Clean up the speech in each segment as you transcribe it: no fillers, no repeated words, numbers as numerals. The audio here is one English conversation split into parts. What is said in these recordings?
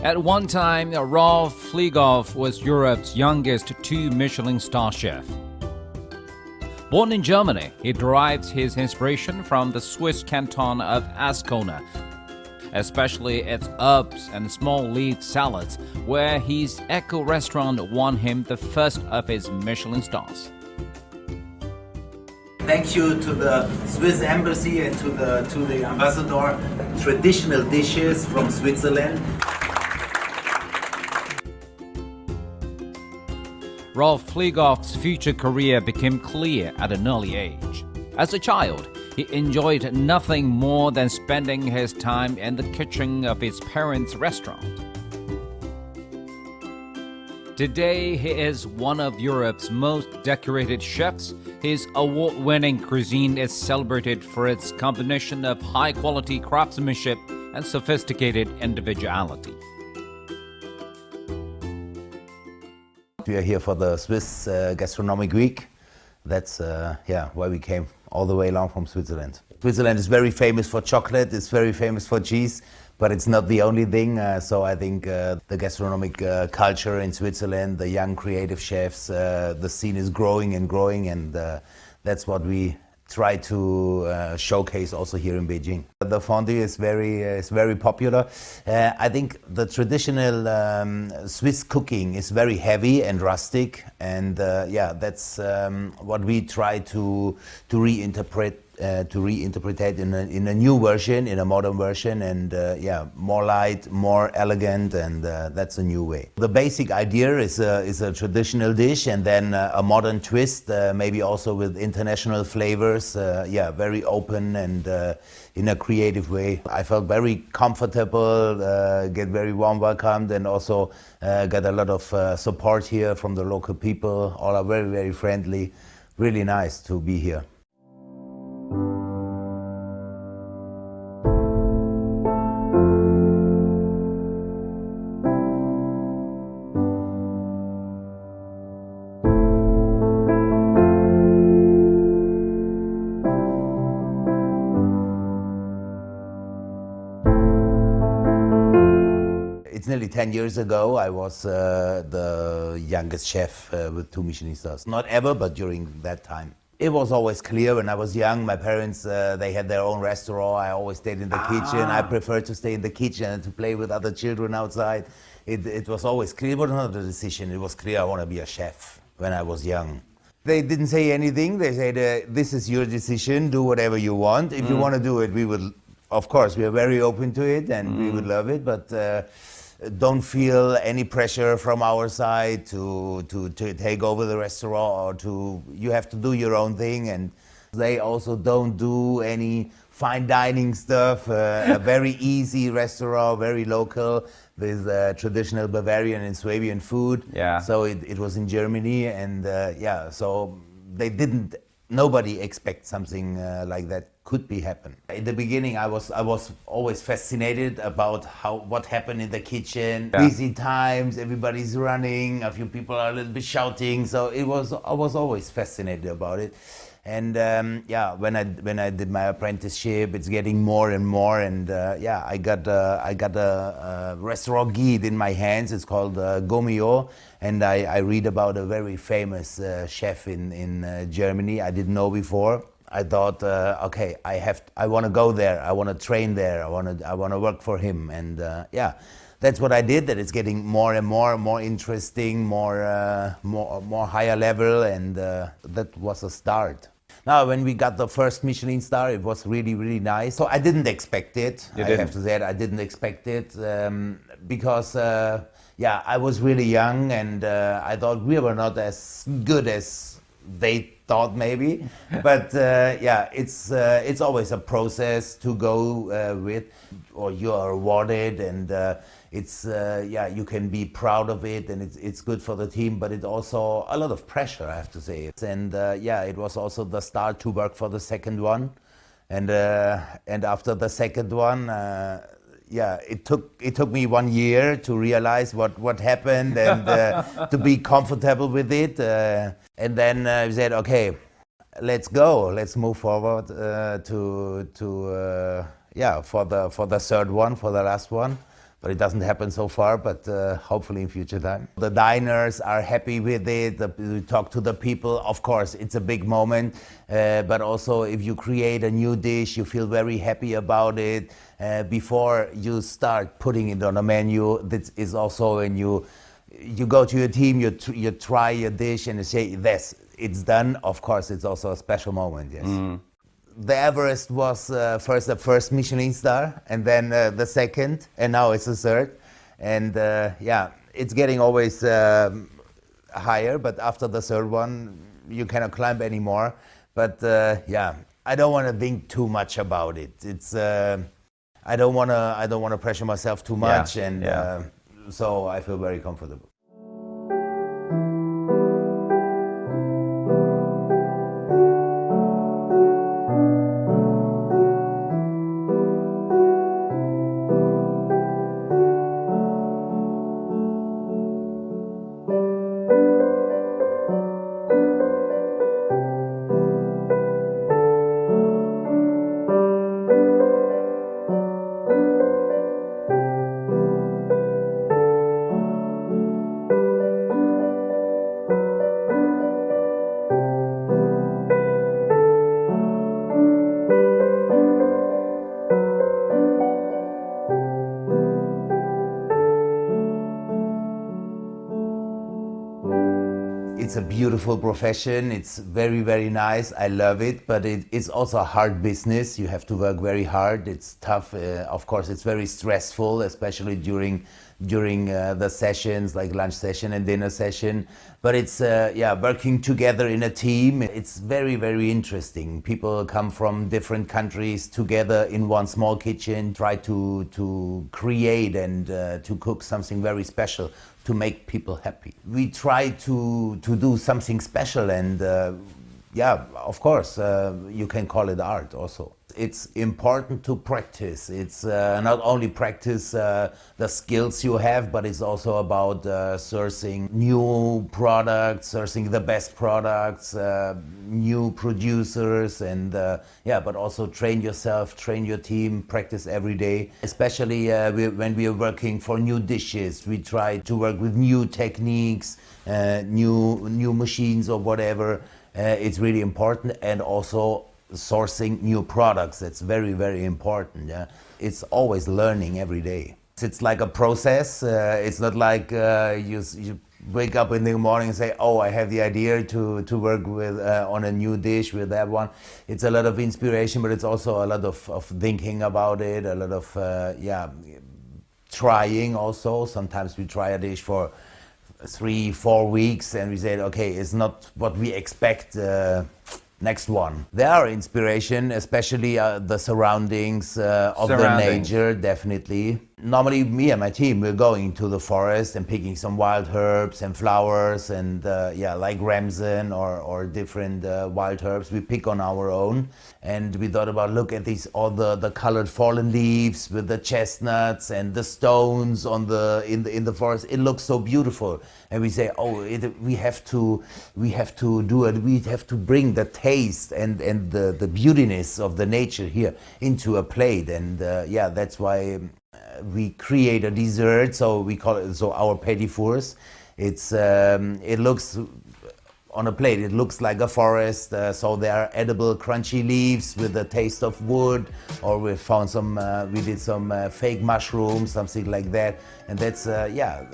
At one time, Rolf Fliegauf was Europe's youngest two-Michelin-star chef. Born in Germany, he derives his inspiration from the Swiss canton of Ascona, especially its herbs and small leaf salads, where his Ecco restaurant won him the first of his Michelin stars. Thank you to the Swiss Embassy and to the ambassador. Traditional dishes from Switzerland. Rolf Fliegauf's future career became clear at an early age. As a child, he enjoyed nothing more than spending his time in the kitchen of his parents' restaurant. Today, he is one of Europe's most decorated chefs. His award-winning cuisine is celebrated for its combination of high-quality craftsmanship and sophisticated individuality. We are here for the Swiss Gastronomic Week. That's why we came all the way along from Switzerland. Switzerland is very famous for chocolate, it's very famous for cheese, but it's not the only thing. So I think the gastronomic culture in Switzerland, the young creative chefs, the scene is growing and growing, and that's what we try to showcase also here in Beijing. The fondue is very popular. I think the traditional Swiss cooking is very heavy and rustic, and that's what we try to reinterpret in a new version, in a modern version, and more light, more elegant, and that's a new way. The basic idea is a traditional dish, and then a modern twist, maybe also with international flavors. Very open and in a creative way. I felt very comfortable, get very warm welcomed, and also got a lot of support here from the local people. All are very, very friendly. Really nice to be here. It's nearly 10 years ago. I was the youngest chef with 2 Michelin stars. Not ever, but during that time. It was always clear when I was young. My parents, they had their own restaurant. I always stayed in the kitchen. I preferred to stay in the kitchen and to play with other children outside. It was always clear. It was not a decision. It was clear I want to be a chef when I was young. They didn't say anything. They said, this is your decision. Do whatever you want. If you want to do it, we will, of course, we are very open to it and we would love it. But don't feel any pressure from our side to take over the restaurant, or you have to do your own thing. And they also don't do any fine dining stuff. A very easy restaurant, very local, with traditional Bavarian and Swabian food. Yeah. So it was in Germany, and so nobody expects something like that could be happen. In the beginning, I was always fascinated about what happened in the kitchen. Yeah. Busy times, everybody's running, a few people are a little bit shouting. So I was always fascinated about it. And when I did my apprenticeship, it's getting more and more. And I got a restaurant guide in my hands. It's called Gomio, and I read about a very famous chef in Germany I didn't know before. I thought, okay, I want to go there. I want to train there. I want to work for him. And that's what I did. That it's getting more and more interesting, more higher level, and that was a start. Now, when we got the first Michelin star, it was really, really nice. So I didn't expect it. You I didn't? have to say it. I didn't expect it because I was really young, and I thought we were not as good as they thought maybe. But it's always a process to go with, or you are awarded, and you can be proud of it, and it's good for the team, but it's also a lot of pressure, I have to say. And it was also the start to work for the second one, and after the second one, it took me 1 year to realize what happened and to be comfortable with it, and then we said, okay, let's go, let's move forward for the third one, for the last one. but it doesn't happen so far, but hopefully in future time. The diners are happy with it, we talk to the people. Of course, it's a big moment, but also if you create a new dish, you feel very happy about it. Before you start putting it on a menu, this is also when you go to your team, you try your dish and you say, yes, it's done. Of course, it's also a special moment, yes. The Everest was first the first Michelin star, and then the second, and now it's the third. And yeah, it's getting always higher, but after the third one, you cannot climb anymore. But yeah, I don't want to think too much about it. It's I don't want to pressure myself too much, so I feel very comfortable. It's a beautiful profession. It's very, very nice. I love it, but it's also a hard business. You have to work very hard. It's tough. Of course, it's very stressful, especially during the sessions, like lunch session and dinner session. But it's working together in a team. It's very, very interesting. People come from different countries together in one small kitchen, try to create and to cook something very special to make people happy. We try to do something special, and yeah, of course, you can call it art also. It's important to practice. It's not only practice the skills you have, but it's also about sourcing new products, sourcing the best products, new producers, and yeah, but also train yourself, train your team, practice every day. Especially when we are working for new dishes, we try to work with new techniques, new machines or whatever. It's really important, and also sourcing new products. That's very, very important. Yeah, it's always learning every day. It's like a process. It's not like you wake up in the morning and say, oh, I have the idea to work with on a new dish with that one. It's a lot of inspiration, but it's also a lot of thinking about it, a lot of trying also. Sometimes we try a dish for 3-4 weeks and we say, okay, it's not what we expect. Next one. There are inspiration, especially the surroundings of the nature, definitely. Normally, me and my team, we're going to the forest and picking some wild herbs and flowers and yeah, like ramson or different wild herbs. We pick on our own, and we thought about, look at these, all the colored fallen leaves with the chestnuts and the stones on in the forest. It looks so beautiful, and we say, oh, we have to do it. We have to bring the taste and the beautiness of the nature here into a plate, and yeah, that's why we create a dessert. So we call it our petit fours. It's it looks on a plate. It looks like a forest. So there are edible, crunchy leaves with the taste of wood, or we found some. We did some fake mushrooms, something like that. And that's yeah,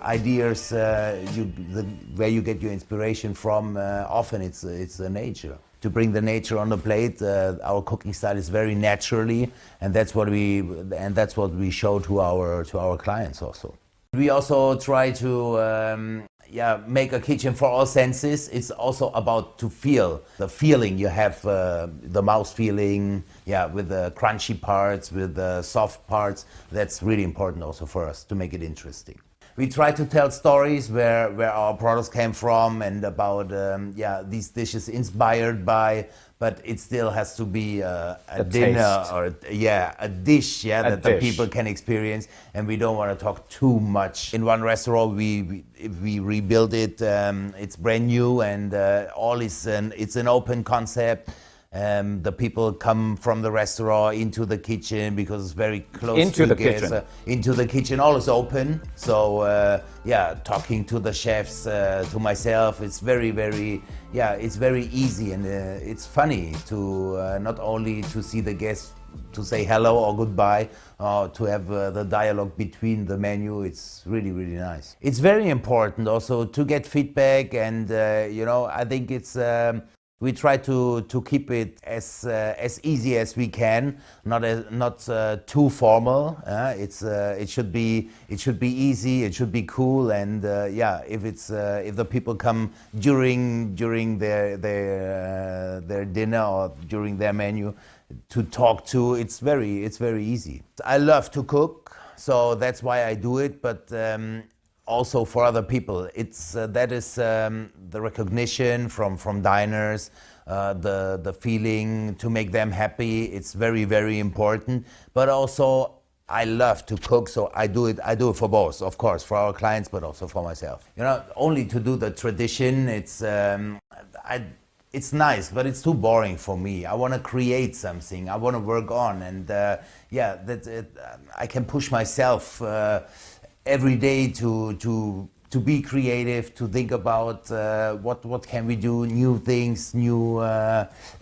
ideas. Where you get your inspiration from. Often it's the nature. To bring the nature on the plate, our cooking style is very naturally, and that's what we show to our clients also. We also try to make a kitchen for all senses. It's also about to feel the feeling you have, the mouth feeling, with the crunchy parts, with the soft parts. That's really important also for us to make it interesting. We try to tell stories where our products came from and about these dishes inspired by, but it still has to be a dinner taste. Or a dish that the people can experience, and we don't want to talk too much. In one restaurant we rebuilt it. It's brand new, and it's an open concept. The people come from the restaurant into the kitchen because it's very close Into to the kitchen. into the kitchen, all is open. So yeah, talking to the chefs, to myself, it's very, it's very easy, and it's funny to not only to see the guests to say hello or goodbye, to have the dialogue between the menu. It's really, really nice. It's very important also to get feedback, and you know, I think it's we try to keep it as easy as we can, not too formal. It should be easy. It should be cool, and yeah, if the people come during their dinner or during their menu to talk to, it's very easy. I love to cook, so that's why I do it. But also for other people, it's that is the recognition from diners, the feeling to make them happy. It's very important. But also, I love to cook, so I do it for both, of course, for our clients, but also for myself. You know, only to do the tradition, it's nice, but it's too boring for me. I want to create something. I want to work on, and yeah, I can push myself every day to be creative, to think about what can we do, new things, new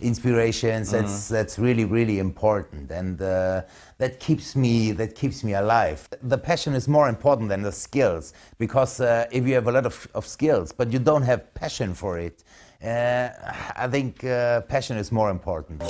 inspirations. That's really important, and that keeps me alive. The passion is more important than the skills, because if you have a lot of skills but you don't have passion for it, I think passion is more important.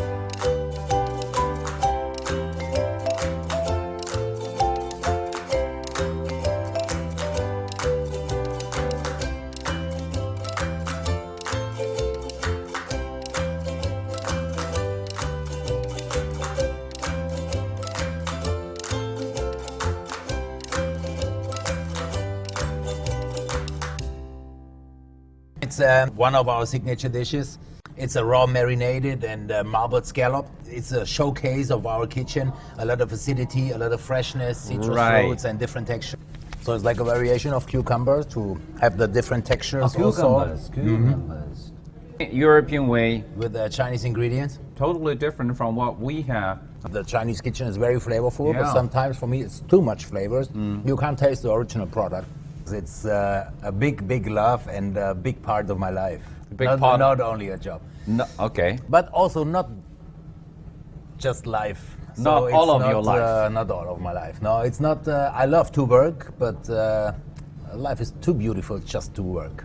It's one of our signature dishes. It's a raw marinated and marbled scallop. It's a showcase of our kitchen. A lot of acidity, a lot of freshness, citrus fruits, and different textures. So it's like a variation of cucumbers to have the different textures. Cucumbers. European way. With Chinese ingredients. Totally different from what we have. The Chinese kitchen is very flavorful, Yeah. but sometimes for me it's too much flavors. You can't taste the original product. It's a big love and a big part of my life. Not only a job. No, okay. But also not just life. Not all of your life. Not all of my life. No, it's not. I love to work, but life is too beautiful just to work.